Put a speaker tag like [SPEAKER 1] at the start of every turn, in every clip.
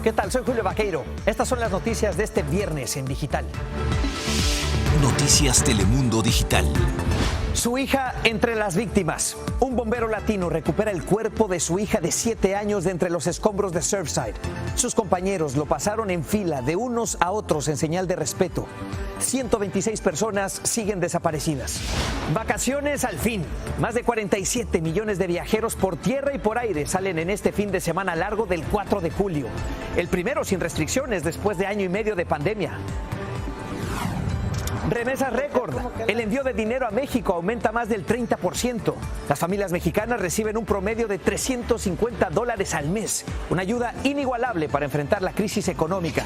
[SPEAKER 1] ¿Qué tal? Soy Julio Vaqueiro. Estas son las noticias de este viernes en Digital.
[SPEAKER 2] Noticias Telemundo Digital.
[SPEAKER 1] Su hija entre las víctimas. Un bombero latino recupera el cuerpo de su hija de 7 años de entre los escombros de Surfside. Sus compañeros lo pasaron en fila de unos a otros en señal de respeto. 126 personas siguen desaparecidas. Vacaciones al fin. Más de 47 millones de viajeros por tierra y por aire salen en este fin de semana largo del 4 de julio. El primero sin restricciones después de año y medio de pandemia. Remesas récord. El envío de dinero a México aumenta más del 30%. Las familias mexicanas reciben un promedio de $350 al mes. Una ayuda inigualable para enfrentar la crisis económica.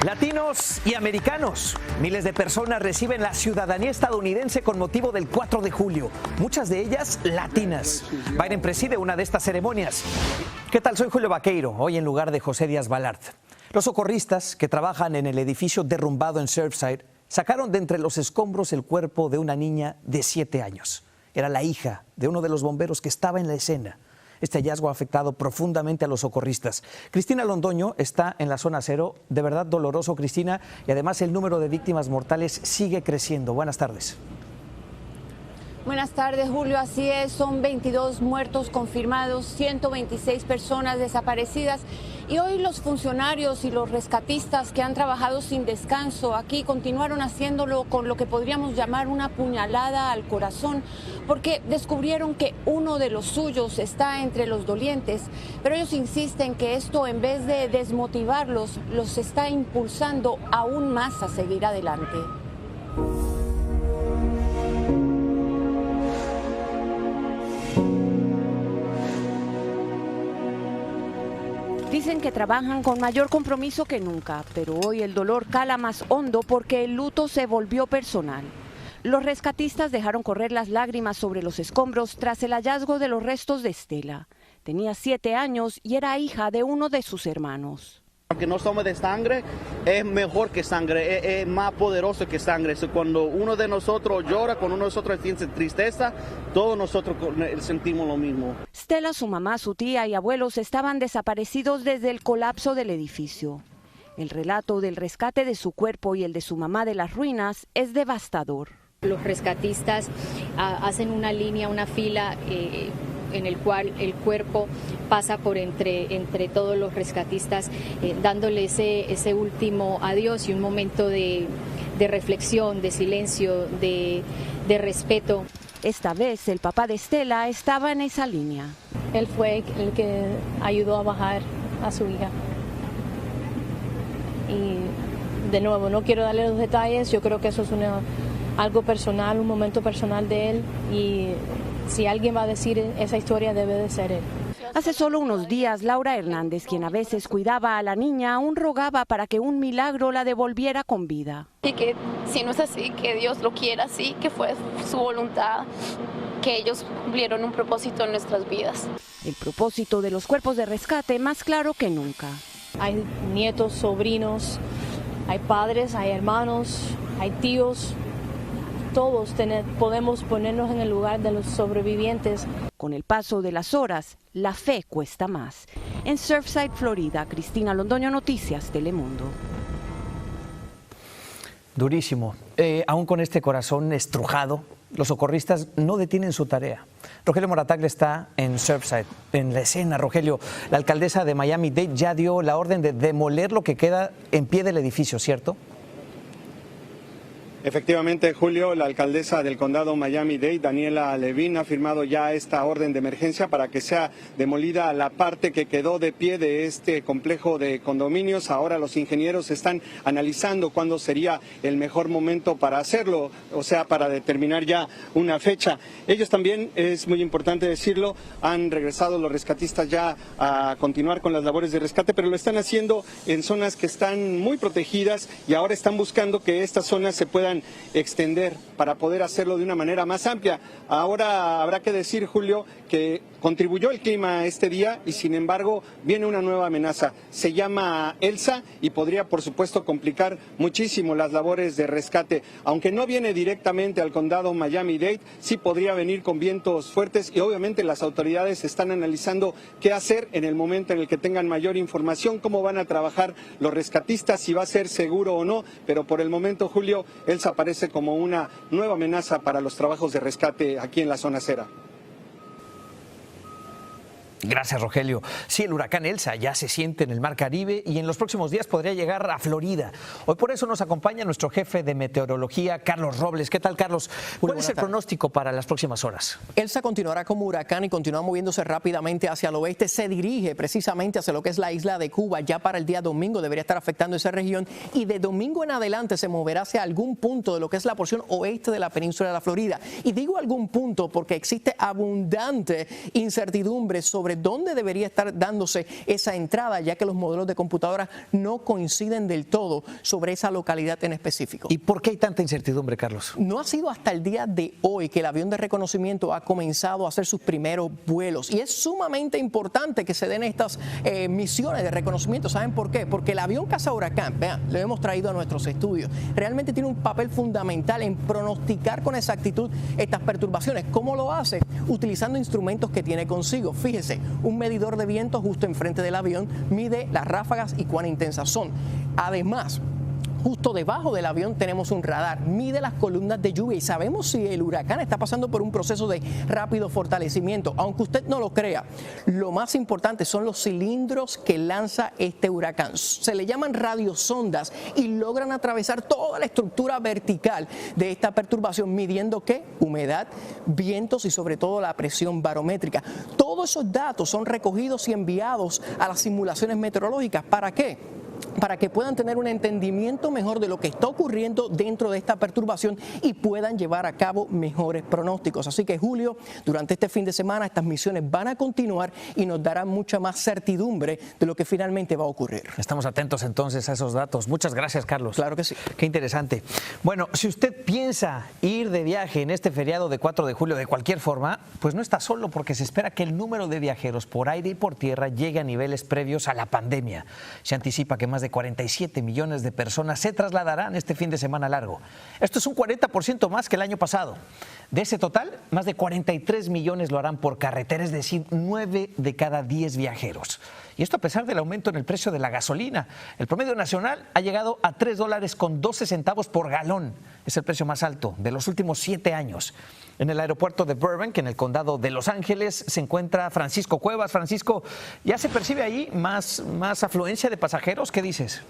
[SPEAKER 1] Latinos y americanos. Miles de personas reciben la ciudadanía estadounidense con motivo del 4 de julio. Muchas de ellas latinas. Biden preside una de estas ceremonias. ¿Qué tal? Soy Julio Vaqueiro, hoy en lugar de José Díaz Balart. Los socorristas que trabajan en el edificio derrumbado en Surfside sacaron de entre los escombros el cuerpo de una niña de 7 años. Era la hija de uno de los bomberos que estaba en la escena. Este hallazgo ha afectado profundamente a los socorristas. Cristina Londoño está en la zona cero. De verdad doloroso, Cristina, y además el número de víctimas mortales sigue creciendo. Buenas tardes.
[SPEAKER 3] Buenas tardes, Julio. Así es, son 22 muertos confirmados, 126 personas desaparecidas. Y hoy los funcionarios y los rescatistas que han trabajado sin descanso aquí continuaron haciéndolo con lo que podríamos llamar una puñalada al corazón, porque descubrieron que uno de los suyos está entre los dolientes, pero ellos insisten que esto, en vez de desmotivarlos, los está impulsando aún más a seguir adelante. Dicen que trabajan con mayor compromiso que nunca, pero hoy el dolor cala más hondo porque el luto se volvió personal. Los rescatistas dejaron correr las lágrimas sobre los escombros tras el hallazgo de los restos de Estela. Tenía 7 años y era hija de uno de sus hermanos.
[SPEAKER 4] Aunque no somos de sangre, es mejor que sangre, es más poderoso que sangre. Cuando uno de nosotros llora, cuando uno de nosotros siente tristeza, todos nosotros sentimos lo mismo.
[SPEAKER 3] Stella, su mamá, su tía y abuelos estaban desaparecidos desde el colapso del edificio. El relato del rescate de su cuerpo y el de su mamá de las ruinas es devastador.
[SPEAKER 5] Los rescatistas hacen una línea, una fila en el cual el cuerpo pasa por entre todos los rescatistas, dándole ese último adiós y un momento de reflexión, de silencio, de respeto.
[SPEAKER 3] Esta vez el papá de Stella estaba en esa línea.
[SPEAKER 6] Él fue el que ayudó a bajar a su hija. Y de nuevo, no quiero darle los detalles, yo creo que eso es algo personal, un momento personal de él, y si alguien va a decir esa historia debe de ser él.
[SPEAKER 3] Hace solo unos días, Laura Hernández, quien a veces cuidaba a la niña, aún rogaba para que un milagro la devolviera con vida.
[SPEAKER 7] Y que si no es así, que Dios lo quiera así, que fue su voluntad, que ellos cumplieron un propósito en nuestras vidas.
[SPEAKER 3] El propósito de los cuerpos de rescate más claro que nunca.
[SPEAKER 6] Hay nietos, sobrinos, hay padres, hay hermanos, hay tíos. Todos podemos ponernos en el lugar de los sobrevivientes.
[SPEAKER 3] Con el paso de las horas, la fe cuesta más. En Surfside, Florida, Cristina Londoño, Noticias Telemundo.
[SPEAKER 1] Durísimo. Aún con este corazón estrujado, los socorristas no detienen su tarea. Rogelio Morataglia está en Surfside, en la escena. Rogelio, la alcaldesa de Miami-Dade ya dio la orden de demoler lo que queda en pie del edificio, ¿cierto?
[SPEAKER 8] Efectivamente, Julio, la alcaldesa del condado Miami-Dade, Daniela Levine, ha firmado ya esta orden de emergencia para que sea demolida la parte que quedó de pie de este complejo de condominios. Ahora los ingenieros están analizando cuándo sería el mejor momento para hacerlo, o sea, para determinar ya una fecha. Ellos también, es muy importante decirlo, han regresado los rescatistas ya a continuar con las labores de rescate, pero lo están haciendo en zonas que están muy protegidas y ahora están buscando que estas zonas se puedan extender para poder hacerlo de una manera más amplia. Ahora habrá que decir, Julio, que contribuyó el clima este día y sin embargo viene una nueva amenaza. Se llama Elsa y podría por supuesto complicar muchísimo las labores de rescate. Aunque no viene directamente al condado Miami-Dade, sí podría venir con vientos fuertes y obviamente las autoridades están analizando qué hacer en el momento en el que tengan mayor información, cómo van a trabajar los rescatistas, si va a ser seguro o no, pero por el momento, Julio, Elsa aparece como una nueva amenaza para los trabajos de rescate aquí en la zona cera.
[SPEAKER 1] Gracias, Rogelio. Sí, el huracán Elsa ya se siente en el Mar Caribe y en los próximos días podría llegar a Florida. Hoy por eso nos acompaña nuestro jefe de meteorología, Carlos Robles. ¿Qué tal, Carlos? ¿Cuál es el pronóstico para las próximas horas?
[SPEAKER 2] Elsa continuará como huracán y continúa moviéndose rápidamente hacia el oeste. Se dirige precisamente hacia lo que es la isla de Cuba. Ya para el día domingo debería estar afectando esa región y de domingo en adelante se moverá hacia algún punto de lo que es la porción oeste de la península de la Florida. Y digo algún punto porque existe abundante incertidumbre sobre dónde debería estar dándose esa entrada, ya que los modelos de computadora no coinciden del todo sobre esa localidad en específico.
[SPEAKER 1] ¿Y por qué hay tanta incertidumbre, Carlos?
[SPEAKER 2] No ha sido hasta el día de hoy que el avión de reconocimiento ha comenzado a hacer sus primeros vuelos y es sumamente importante que se den estas misiones de reconocimiento. ¿Saben por qué? Porque el avión cazahuracán, vean, lo hemos traído a nuestros estudios, realmente tiene un papel fundamental en pronosticar con exactitud estas perturbaciones. ¿Cómo lo hace? Utilizando instrumentos que tiene consigo. Fíjese, un medidor de viento justo enfrente del avión mide las ráfagas y cuán intensas son. Además, justo debajo del avión tenemos un radar, mide las columnas de lluvia y sabemos si el huracán está pasando por un proceso de rápido fortalecimiento. Aunque usted no lo crea, lo más importante son los cilindros que lanza este huracán. Se le llaman radiosondas y logran atravesar toda la estructura vertical de esta perturbación, midiendo ¿qué? Humedad, vientos y sobre todo la presión barométrica. Todos esos datos son recogidos y enviados a las simulaciones meteorológicas. ¿Para qué? Para que puedan tener un entendimiento mejor de lo que está ocurriendo dentro de esta perturbación y puedan llevar a cabo mejores pronósticos. Así que, Julio, durante este fin de semana estas misiones van a continuar y nos darán mucha más certidumbre de lo que finalmente va a ocurrir.
[SPEAKER 1] Estamos atentos entonces a esos datos. Muchas gracias, Carlos.
[SPEAKER 2] Claro que sí.
[SPEAKER 1] Qué interesante. Bueno, si usted piensa ir de viaje en este feriado de 4 de julio de cualquier forma, pues no está solo porque se espera que el número de viajeros por aire y por tierra llegue a niveles previos a la pandemia. Se anticipa que más de 47 millones de personas se trasladarán este fin de semana largo. Esto es un 40% más que el año pasado. De ese total, más de 43 millones lo harán por carretera, es decir, 9 de cada 10 viajeros. Y esto a pesar del aumento en el precio de la gasolina. El promedio nacional ha llegado a $3.12 por galón. Es el precio más alto de los últimos 7 años. En el aeropuerto de Burbank, en el condado de Los Ángeles, se encuentra Francisco Cuevas. Francisco, ¿ya se percibe ahí más afluencia de pasajeros? ¿Qué dices?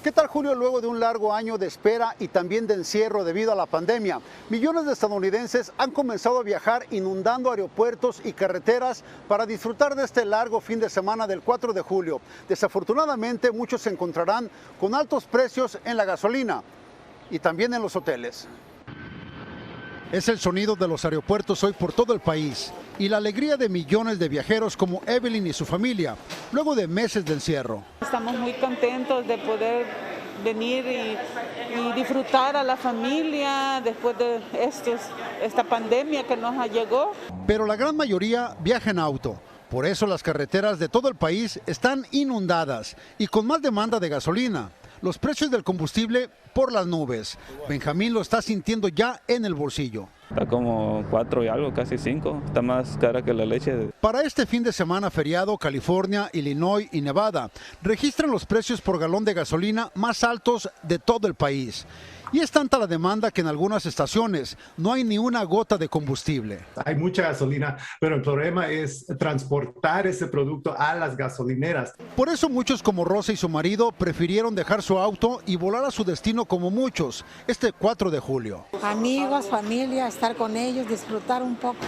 [SPEAKER 9] ¿Qué tal, Julio? Luego de un largo año de espera y también de encierro debido a la pandemia, millones de estadounidenses han comenzado a viajar inundando aeropuertos y carreteras para disfrutar de este largo fin de semana del 4 de julio. Desafortunadamente, muchos se encontrarán con altos precios en la gasolina y también en los hoteles. Es el sonido de los aeropuertos hoy por todo el país y la alegría de millones de viajeros como Evelyn y su familia, luego de meses de encierro.
[SPEAKER 10] Estamos muy contentos de poder venir y disfrutar a la familia después de esta pandemia que nos llegó.
[SPEAKER 9] Pero la gran mayoría viaja en auto. Por eso las carreteras de todo el país están inundadas y con más demanda de gasolina. Los precios del combustible por las nubes. Benjamín lo está sintiendo ya en el bolsillo.
[SPEAKER 11] Está como 4 y algo, casi 5. Está más cara que la leche.
[SPEAKER 9] Para este fin de semana feriado, California, Illinois y Nevada registran los precios por galón de gasolina más altos de todo el país. Y es tanta la demanda que en algunas estaciones no hay ni una gota de combustible.
[SPEAKER 12] Hay mucha gasolina, pero el problema es transportar ese producto a las gasolineras.
[SPEAKER 9] Por eso muchos como Rosa y su marido prefirieron dejar su auto y volar a su destino como muchos, este 4 de julio.
[SPEAKER 13] Amigos, familia, estar con ellos, disfrutar un poco.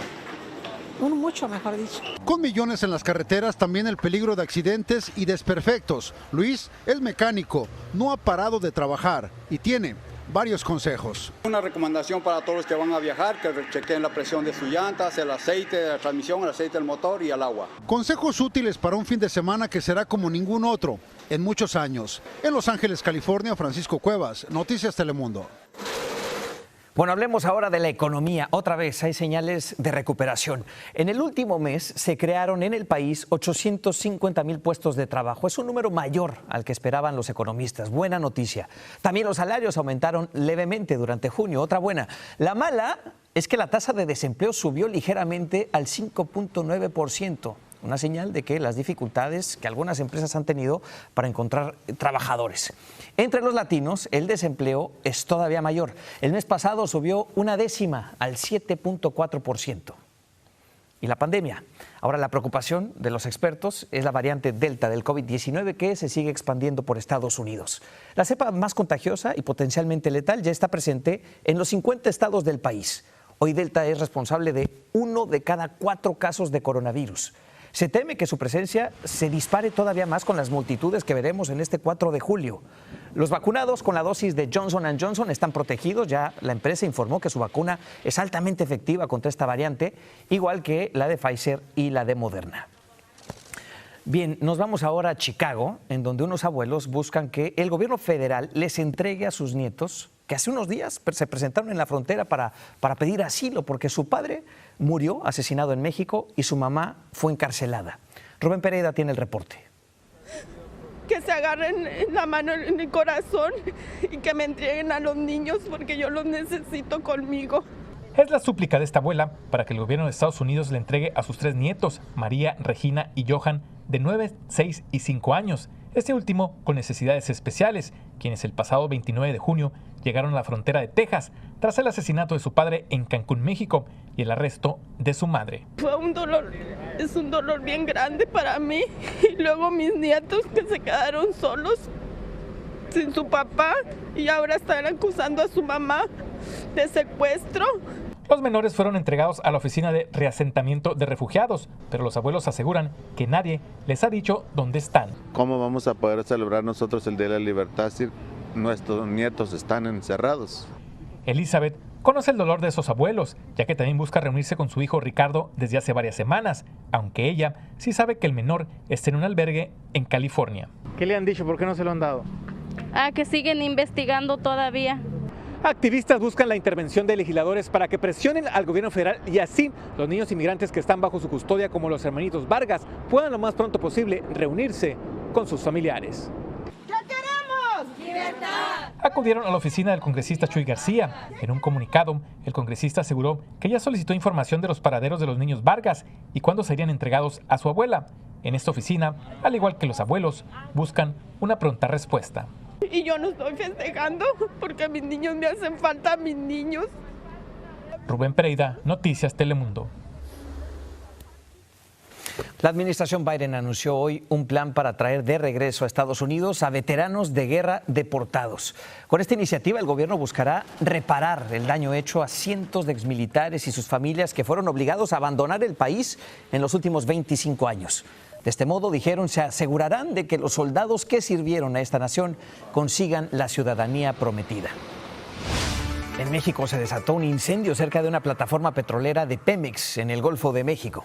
[SPEAKER 13] Mucho, mejor dicho.
[SPEAKER 9] Con millones en las carreteras, también el peligro de accidentes y desperfectos. Luis, el mecánico, no ha parado de trabajar y tiene varios consejos.
[SPEAKER 14] Una recomendación para todos los que van a viajar, que chequen la presión de sus llantas, el aceite de la transmisión, el aceite del motor y el agua.
[SPEAKER 9] Consejos útiles para un fin de semana que será como ningún otro en muchos años. En Los Ángeles, California, Francisco Cuevas, Noticias Telemundo.
[SPEAKER 1] Bueno, hablemos ahora de la economía. Otra vez hay señales de recuperación. En el último mes se crearon en el país 850,000 puestos de trabajo. Es un número mayor al que esperaban los economistas. Buena noticia. También los salarios aumentaron levemente durante junio. Otra buena. La mala es que la tasa de desempleo subió ligeramente al 5.9%. Una señal de que las dificultades que algunas empresas han tenido para encontrar trabajadores. Entre los latinos, el desempleo es todavía mayor. El mes pasado subió 1/10 al 7.4%. Y la pandemia. Ahora la preocupación de los expertos es la variante Delta del COVID-19 que se sigue expandiendo por Estados Unidos. La cepa más contagiosa y potencialmente letal ya está presente en los 50 estados del país. Hoy Delta es responsable de 1 de cada 4 casos de coronavirus. Se teme que su presencia se dispare todavía más con las multitudes que veremos en este 4 de julio. Los vacunados con la dosis de Johnson & Johnson están protegidos. Ya la empresa informó que su vacuna es altamente efectiva contra esta variante, igual que la de Pfizer y la de Moderna. Bien, nos vamos ahora a Chicago, en donde unos abuelos buscan que el gobierno federal les entregue a sus nietos que hace unos días se presentaron en la frontera para pedir asilo porque su padre murió asesinado en México y su mamá fue encarcelada. Rubén Pereira tiene el reporte.
[SPEAKER 15] Que se agarren la mano en el corazón y que me entreguen a los niños porque yo los necesito conmigo.
[SPEAKER 16] Es la súplica de esta abuela para que el gobierno de Estados Unidos le entregue a sus 3 nietos, María, Regina y Johan, de 9, 6 y 5 años. Este último con necesidades especiales, quienes el pasado 29 de junio llegaron a la frontera de Texas tras el asesinato de su padre en Cancún, México, y el arresto de su madre.
[SPEAKER 15] Fue un dolor, es un dolor bien grande para mí. Y luego mis nietos que se quedaron solos, sin su papá, y ahora están acusando a su mamá de secuestro.
[SPEAKER 16] Los menores fueron entregados a la oficina de reasentamiento de refugiados, pero los abuelos aseguran que nadie les ha dicho dónde están.
[SPEAKER 17] ¿Cómo vamos a poder celebrar nosotros el Día de la Libertad si nuestros nietos están encerrados?
[SPEAKER 16] Elizabeth conoce el dolor de esos abuelos, ya que también busca reunirse con su hijo Ricardo desde hace varias semanas, aunque ella sí sabe que el menor está en un albergue en California.
[SPEAKER 18] ¿Qué le han dicho? ¿Por qué no se lo han dado?
[SPEAKER 19] Que siguen investigando todavía.
[SPEAKER 18] Activistas buscan la intervención de legisladores para que presionen al gobierno federal y así los niños inmigrantes que están bajo su custodia, como los hermanitos Vargas, puedan lo más pronto posible reunirse con sus familiares.
[SPEAKER 15] ¿Qué queremos? ¡Libertad!
[SPEAKER 16] Acudieron a la oficina del congresista Chuy García. En un comunicado, el congresista aseguró que ya solicitó información de los paraderos de los niños Vargas y cuándo serían entregados a su abuela. En esta oficina, al igual que los abuelos, buscan una pronta respuesta.
[SPEAKER 15] Y yo no estoy festejando porque mis niños me hacen falta, mis niños.
[SPEAKER 16] Rubén Pereira, Noticias Telemundo.
[SPEAKER 1] La administración Biden anunció hoy un plan para traer de regreso a Estados Unidos a veteranos de guerra deportados. Con esta iniciativa, el gobierno buscará reparar el daño hecho a cientos de exmilitares y sus familias que fueron obligados a abandonar el país en los últimos 25 años. De este modo, dijeron, se asegurarán de que los soldados que sirvieron a esta nación consigan la ciudadanía prometida. En México se desató un incendio cerca de una plataforma petrolera de Pemex en el Golfo de México.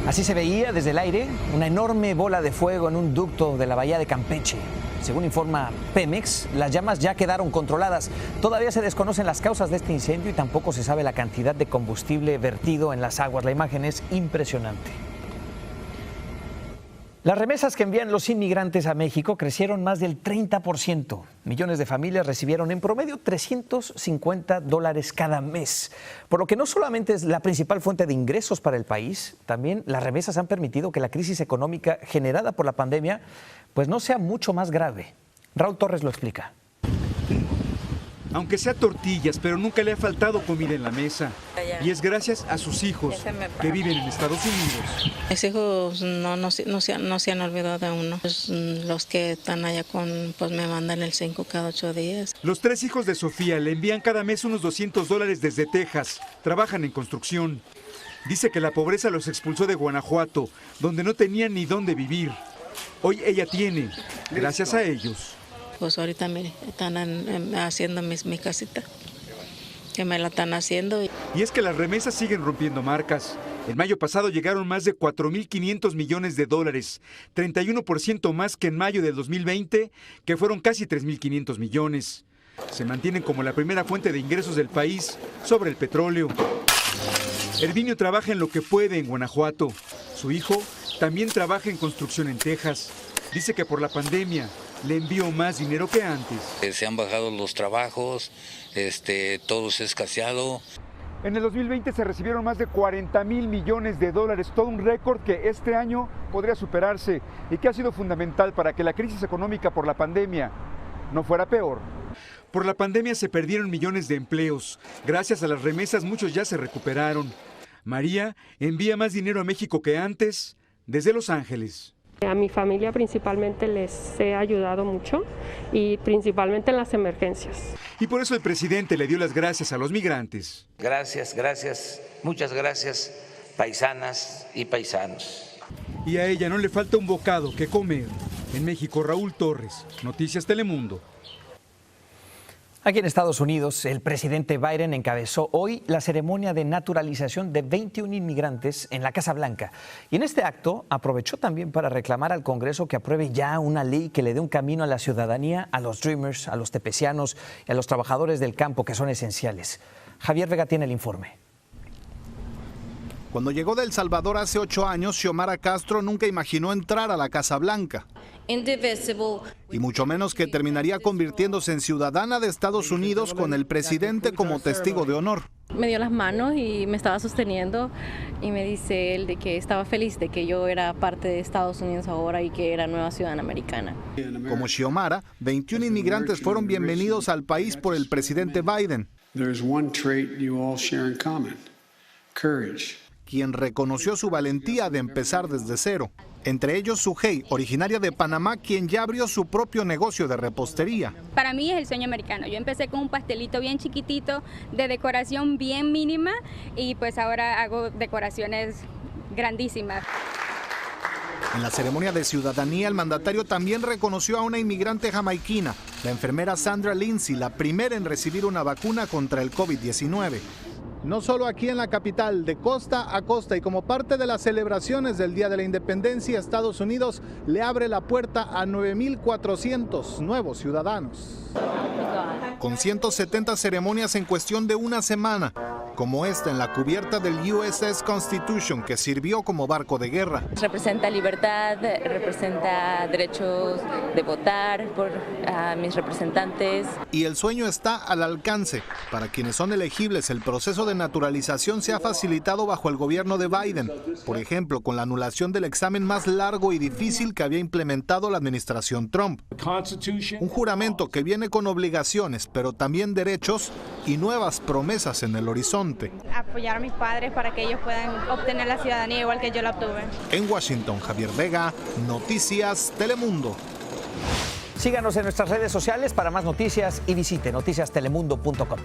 [SPEAKER 1] Así se veía desde el aire una enorme bola de fuego en un ducto de la bahía de Campeche. Según informa Pemex, las llamas ya quedaron controladas. Todavía se desconocen las causas de este incendio y tampoco se sabe la cantidad de combustible vertido en las aguas. La imagen es impresionante. Las remesas que envían los inmigrantes a México crecieron más del 30%. Millones de familias recibieron en promedio $350 cada mes. Por lo que no solamente es la principal fuente de ingresos para el país, también las remesas han permitido que la crisis económica generada por la pandemia pues no sea mucho más grave. Raúl Torres lo explica.
[SPEAKER 20] Aunque sea tortillas, pero nunca le ha faltado comida en la mesa. Y es gracias a sus hijos que viven en Estados Unidos.
[SPEAKER 21] Mis hijos no se han olvidado de uno. Pues, los que están allá pues me mandan el 5 cada 8 días.
[SPEAKER 20] Los 3 hijos de Sofía le envían cada mes unos $200 desde Texas. Trabajan en construcción. Dice que la pobreza los expulsó de Guanajuato, donde no tenían ni dónde vivir. Hoy ella tiene, gracias a ellos.
[SPEAKER 21] Pues ahorita mire, están haciendo mi casita, que me la están haciendo.
[SPEAKER 20] Y es que las remesas siguen rompiendo marcas. En mayo pasado llegaron más de $4.500 millones, 31% más que en mayo del 2020, que fueron casi $3.500 millones. Se mantienen como la primera fuente de ingresos del país sobre el petróleo. Herminio trabaja en lo que puede en Guanajuato. Su hijo también trabaja en construcción en Texas. Dice que por la pandemia le envió más dinero que antes.
[SPEAKER 4] Se han bajado los trabajos, todo se ha escaseado.
[SPEAKER 20] En el 2020 se recibieron más de 40,000 millones de dólares, todo un récord que este año podría superarse y que ha sido fundamental para que la crisis económica por la pandemia no fuera peor. Por la pandemia se perdieron millones de empleos. Gracias a las remesas muchos ya se recuperaron. María envía más dinero a México que antes desde Los Ángeles.
[SPEAKER 22] A mi familia principalmente les he ayudado mucho y principalmente en las emergencias.
[SPEAKER 20] Y por eso el presidente le dio las gracias a los migrantes.
[SPEAKER 23] Gracias, muchas gracias, paisanas y paisanos.
[SPEAKER 20] Y a ella no le falta un bocado que comer. En México, Raúl Torres, Noticias Telemundo.
[SPEAKER 1] Aquí en Estados Unidos, el presidente Biden encabezó hoy la ceremonia de naturalización de 21 inmigrantes en la Casa Blanca. Y en este acto aprovechó también para reclamar al Congreso que apruebe ya una ley que le dé un camino a la ciudadanía a los Dreamers, a los tepecianos y a los trabajadores del campo que son esenciales. Javier Vega tiene el informe.
[SPEAKER 24] Cuando llegó de El Salvador hace 8 años, Xiomara Castro nunca imaginó entrar a la Casa Blanca. Y mucho menos que terminaría convirtiéndose en ciudadana de Estados Unidos con el presidente como testigo de honor.
[SPEAKER 25] Me dio las manos y me estaba sosteniendo y me dice él de que estaba feliz de que yo era parte de Estados Unidos ahora y que era nueva ciudadana americana.
[SPEAKER 24] Como Xiomara, 21 inmigrantes fueron bienvenidos al país por el presidente Biden, quien reconoció su valentía de empezar desde cero. Entre ellos Sujei, originaria de Panamá, quien ya abrió su propio negocio de repostería.
[SPEAKER 26] Para mí es el sueño americano. Yo empecé con un pastelito bien chiquitito, de decoración bien mínima, y pues ahora hago decoraciones grandísimas.
[SPEAKER 24] En la ceremonia de ciudadanía, el mandatario también reconoció a una inmigrante jamaiquina, la enfermera Sandra Lindsay, la primera en recibir una vacuna contra el COVID-19. No solo aquí en la capital, de costa a costa y como parte de las celebraciones del Día de la Independencia, Estados Unidos le abre la puerta a 9,400 nuevos ciudadanos. Con 170 ceremonias en cuestión de una semana, como esta en la cubierta del USS Constitution, que sirvió como barco de guerra.
[SPEAKER 27] Representa libertad, representa derechos de votar por mis representantes.
[SPEAKER 24] Y el sueño está al alcance. Para quienes son elegibles, el proceso de naturalización se ha facilitado bajo el gobierno de Biden. Por ejemplo, con la anulación del examen más largo y difícil que había implementado la administración Trump. Un juramento que viene con obligaciones, pero también derechos y nuevas promesas en el horizonte.
[SPEAKER 28] Apoyar a mis padres para que ellos puedan obtener la ciudadanía igual que yo la obtuve.
[SPEAKER 24] En Washington, Javier Vega, Noticias Telemundo.
[SPEAKER 1] Síganos en nuestras redes sociales para más noticias y visite noticiastelemundo.com.